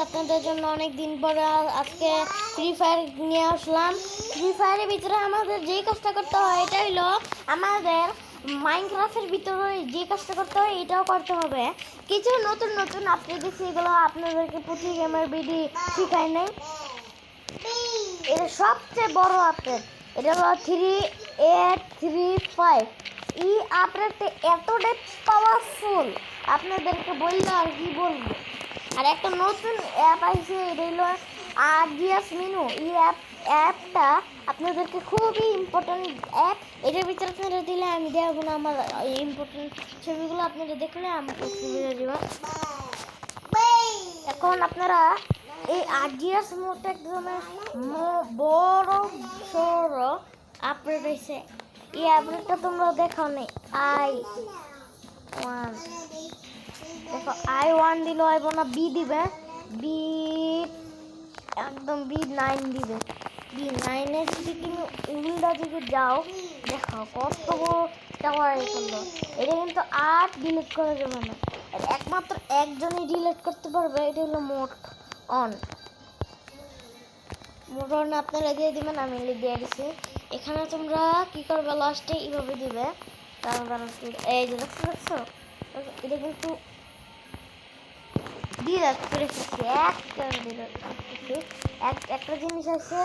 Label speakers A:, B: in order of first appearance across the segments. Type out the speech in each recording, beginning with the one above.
A: আপনাদের জন্য অনেক দিন পরে আজকে ফ্রি ফায়ার নিয়ে আসলাম। ফ্রি ফায়ারের ভিতরে আমাদের যেই কাজটা করতে হয় এটা হলো আমাদের মাইনক্রাফটের ভিতরে যে কাজটা করতে হয় এটাও করতে হবে। কিছু নতুন নতুন আপডেট দিচ্ছি, এগুলো আপনাদেরকে প্রতি গেমের বিডি শিখাই নাই। এটা সবচেয়ে বড় আপডেট, এটা হলো 3835। এই আপডেটটা এতটাই পাওয়ারফুল আপনাদেরকে বললে আর কি বলবো। আর একটা নতুন অ্যাপ আছে, এটা হলো আরজিএস মেনু। এই অ্যাপটা আপনাদেরকে খুবই ইম্পর্টেন্ট অ্যাপ। এটার ভিতরে আপনারা দিলে আমি দেখব না আমার ইম্পর্টেন্ট ছবিগুলো আপনারা দেখলে আমাকে সুবিধা দেবেন। এখন আপনারা এই আরজিএস মোডটা একদম বড় সড় আপডেট হয়েছে। এই আপডেটটা তোমরা দেখো নি। I1 দেখো, I1 দিল, আইব না বি দিবে, বি একদম B9 দিবে। B9 এর যদি তুমি উল্টা দিকে যাও, দেখো কত বড় টাওয়ার করলো। এটা কিন্তু আর ডিলিট করা যাবে না, একমাত্র একজনই ডিলিট করতে পারবে। এটা হলো মোড অন। মোড অন আপনারা দিয়ে দিবেন, আমি দিয়ে দিচ্ছি। এখানে তোমরা কি করবে, লাস্টে এইভাবে দিবে। তারপর এই যে দেখছো এটা কিন্তু একটা জিনিস আছে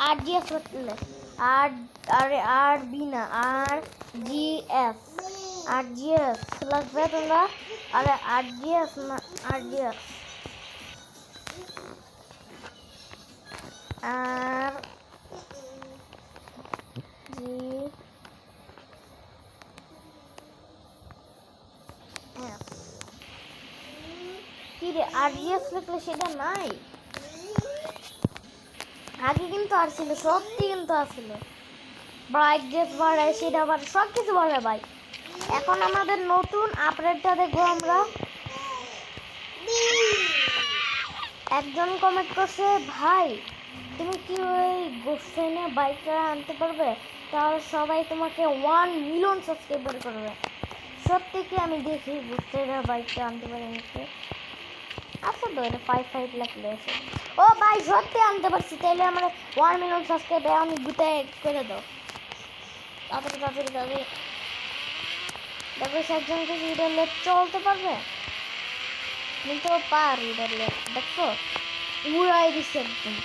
A: আরজিএস আর আর বি না আরজিএস আরজিএস লাগবে তোমরা। আরে আরজিএস না আরজিএস আর জি আরজিএস লিখলে সেটা নাই। আগে কিন্তু আর ছিল, সত্যি কিন্তু আসছিল ব্রাইটনেস বাড়ায়, সেটা বাড়ে, সব কিছু বাড়ে ভাই। এখন আমাদের নতুন আপডেটটা দেখবো আমরা। একজন কমেন্ট করছে, ভাই তুমি কি ওই গোস্টেনে বাইকটা আনতে পারবে, তাহলে সবাই তোমাকে 1 মিলিয়ন সাবস্ক্রাইবার করবে। সত্যি কি আমি দেখি গোস্টেনের বাইকটা আনতে পারি নাকি। আচ্ছা তো এটা 5 লাগলে আছে। ও ভাই সত্যি আনতে পারছি, তাইলে আমার 1 মিলিয়ন সাবস্ক্রাইবার আমি গুতে করে দাও তাড়াতাড়ি। দেখো একজনকে ইডারলে চলতে পারবে, কিন্তু পার ইডারলে দেখো উড়াই দিচ্ছে একদম।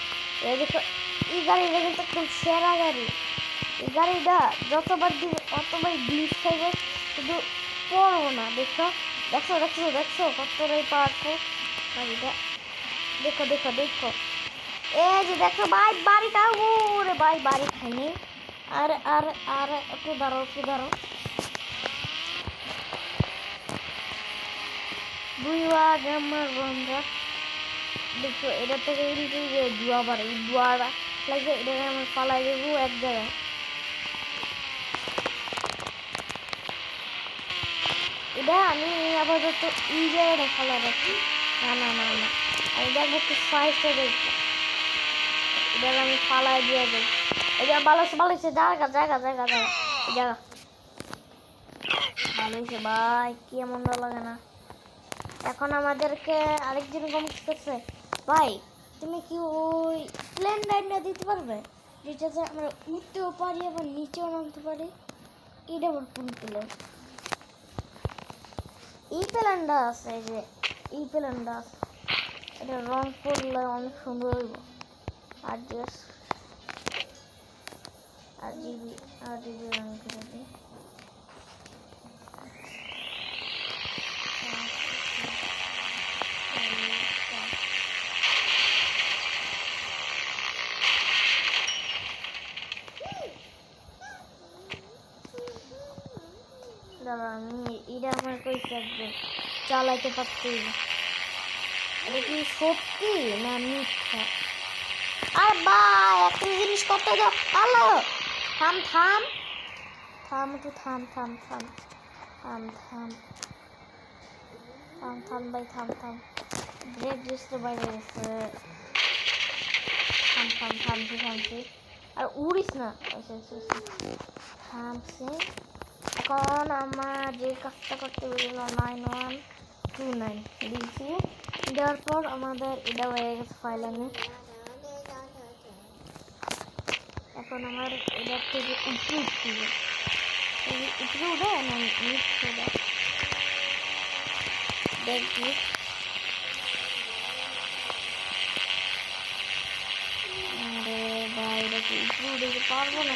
A: এই দেখো এই গাড়িটা কিন্তু একদম সেরা গাড়ি। এই গাড়িটা যতবার দিবে অতবার গ্লিচ খাইবে, শুধু পড়বো না। দেখো কতটাই পাওয়ারফুল গাড়িটা। দেখো এই যে দেখো ভাই বাড়িটা, ওরে ভাই বাড়ি খাইনি। আর একটু দাঁড়াও দুইবার আমার বন্ধা। দেখো এটা থেকে দুয়াবার এই দুয়ারা লাগে, এটা আমি পালাই দেবো এক জায়গায়। এটা আমি আপাতত এই জায়গাটা ফালা রাখি। না আমি দেখবো একটু সাইজটা দেখবো। এটা আমি ফালাই দিয়ে দেবো। এটা ভালো হয়েছে, জায়গা ভালো হয়েছে ভাই, কি এমন লাগে না। এখন আমাদেরকে আরেকজন কমেন্ট করছে, ভাই তুমি কি ওই প্লেন রাইডটা দিতে পারবে, যেটাতে আমরা উঠতেও পারি আবার নিচেও নামতে পারি। এটা আবার কোন প্লেন? এই প্লেনটা আছে, যে এই প্লেনটা আছে, এটা রং করলে অনেক সুন্দর হইব। আরজিবি রং করে দিই। আমি এটা আমার কইছে একজন চালাইতে পারছি না। এটা কি সত্যি না মিথ্যা? আর ভাই একটা জিনিস করতে দাও। হ্যালো থাম একটু থাম ভাই থাম। ব্রেক ডিসতে বাইরে গেছে। থামছি আর উড়িস না। থামছি। এখন আমার যে কাজটা করতে বলল 9129 দিয়েছি। দেওয়ার পর আমাদের এটা হয়ে গেছে ফাইল আমি এখন আমার এটার থেকে উপরে উঠতে উপরে উঠে না নিচে উঠে দেখি আরে ভাই এটা কি উপরে উঠে পারবো না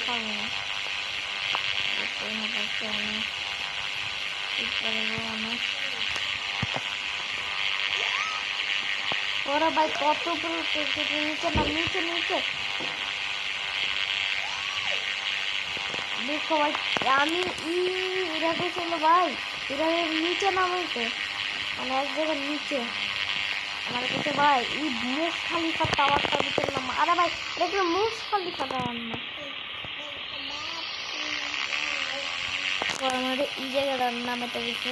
A: ওরা ভাই কত উপরে উঠতেছে নিচে না নিচে নিচে দেখো ভাই আমি এরা ছিল ভাই এরা নিচে নামাইতে মানে এক জায়গায় নিচে আমার কাছে ভাই এই মুখ খালিফা টাওয়ারটা দিতে নাম আরে ভাই এটা কি মুখ খালিফা টাওয়ার না আমাদের এই জায়গাটার নামাতে গেছে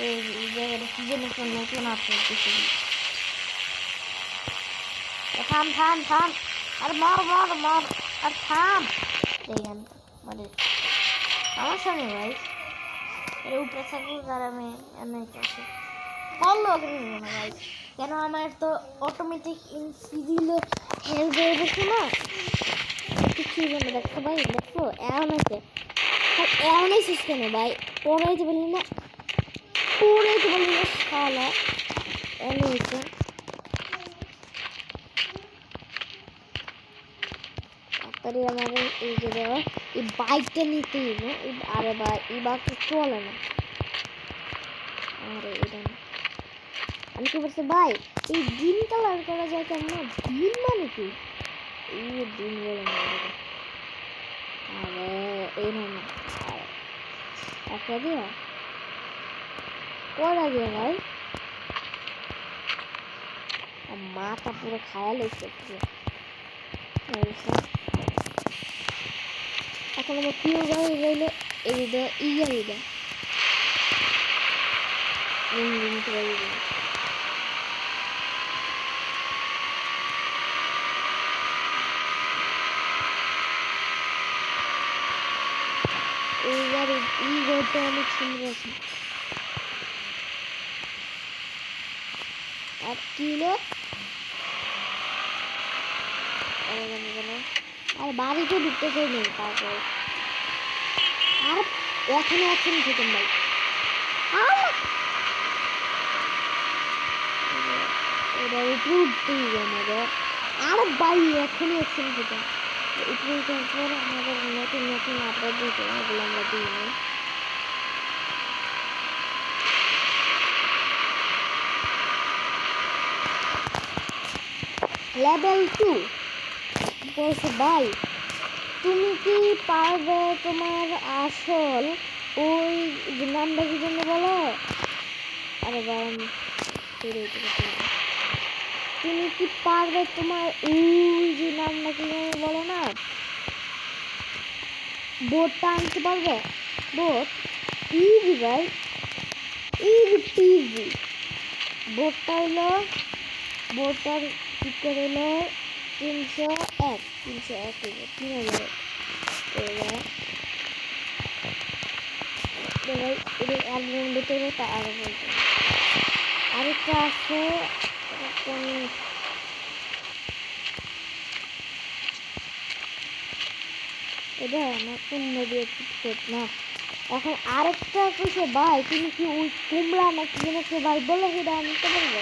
A: এই জায়গাটা কি যেন একটা নতুন আপডেট দিচ্ছে থাম থাম থাম আর মর মর মর আর থাম দেখেন মানে আমার সঙ্গে ভাই এর উপরে থাকুক আর আমি এমনি কাছে করলো না ভাই কেন আমার তো অটোমেটিক ইনসিডিলে হেল্প হয়ে গেছে না কিছু না দেখো ভাই দেখো এমন আছে এমনই সিস্টেম ভাই পড়াইতে পারলি না শালা এমন হয়েছে তারপরে আমাদের এই যে এই বাইকটা নিতে হবে আরে ভাই এই বাইকটা চলে না আরে এটা না আমি কি বলছি ভাই এই দিন কালার করা যায় কেমন দিন মানে কি এই দিন বলে না আরে এই না একটা দিয়ে কয়টা দিয়ে ভাই মাথা পুরো খায়া লেগেছে এখন আমার প্রিয় গাড়ি রইলো এইটা এই গাড়িটা এই গাড়িটা অনেক সুন্দর আছে আর কিলো আর বাড়িতে ঢুকতে চাই নেই তারপর আর এখানে আছেন ঠিকান ভাই এটা উপরে উঠতেই আমাদের আর ভাই এখনই আছেন ঠিকান উপরে উঠার পর আমাদের নতুন নতুন আপডেট দিতে এগুলো আমরা দিই না লেভেল 2 বলছে ভাই তুমি কি পারবে তোমার আসল ওই নামটা কি জন্য বলো আরে ভাই তুমি কি পারবে তোমার ওই যে নামটা কি জন্য বলো না বোটটা আনতে পারবে বোট ইজি ভাই ইজি পিজি বোটটা হলো বোটটার টিকেট হলো 301 301 এবার এদের অ্যালবাম ভিতরে তা আরো বলতে আরেকটা আছে এটা আমার অন্য দিয়ে টিকেট না এখন আরেকটা কইছে ভাই তুমি কি ওই কুমড়া নাকি যেন ভাই বলে সেটা আনতে পারবো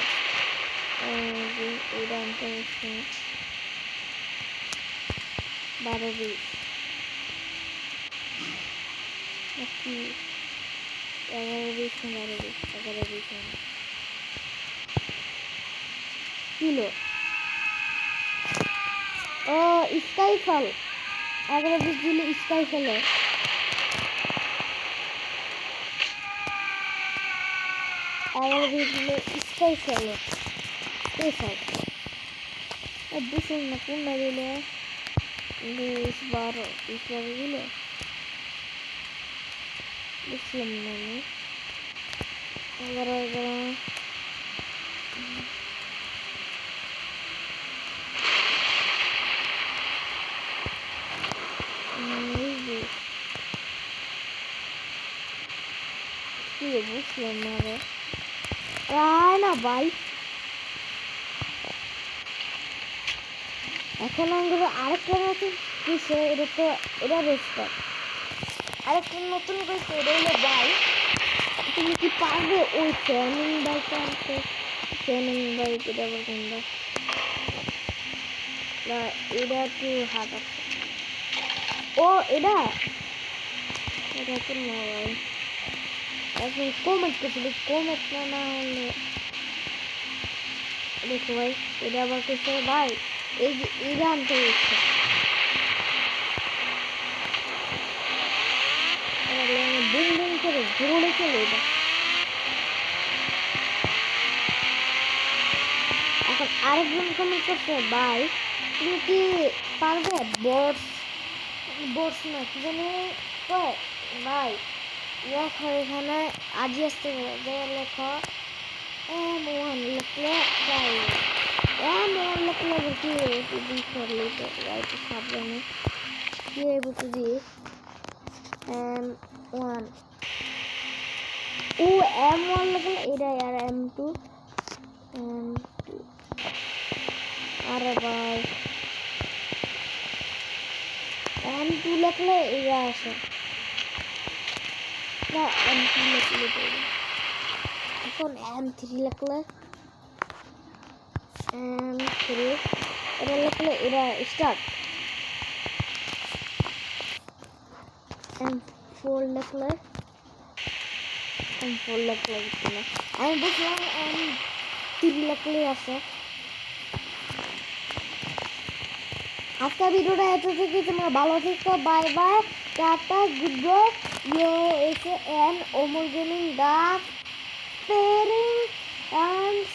A: এটা আনতে হচ্ছে 12-20 কি 11-20 কিলো ও স্কাই ফল 11-20 দিলে স্কাই ফলে 11-20 দিলে স্কাই ফলে বুঝুন না কোনটা দিলে 20-12 দিলে বুঝলাম না আমি 11 কি বুঝলাম না রে না ভাই এখন আমরা আরেকটা নতুন কিছু এটা তো এটা বেস্ট আরেকটা নতুন কিছু এটা হলো ভাই তুমি কি পারবে ওই ট্রেনিং বাইকটা আনতে ট্রেনিং বাইক এটা বলতেন না এটা একটু হাত আছে ও এটা এটা তো নয় এখন কমেন্ট করছিল কমেন্ট না হলে দেখো ভাই এটা আবার কিছু ভাই এই যে এটা আনতে হচ্ছে বুম বুম করে জোরে চলে এটা এখন আরেকজন কমেন্ট করছে ভাই তুমি কি পারবে বর্স না কি জানি কয় ভাই লেখো এখানে আজই আসতে হবে লেখো মোহন লিখলে যাই মোহন লিখলে কি তুই করলি তো একটু সাবধানে কি বুঝতে দিস ওয়ান ও M1 লিখলে এটাই আর M2 আরে ভাই M2 লিখলে এটা আসে না M2 লিখলে এখন M3 লিখলে M3 এটা লিখলে এটা স্টার্ট M4 লিখলে M4 লিখলে না আমি বুঝলাম M3 লিখলে আছে আজকে ভিডিওটা এত থেকে তোমরা ভালো থেকো bye bye tata good bye U S N Omar gaming দা পেরিং and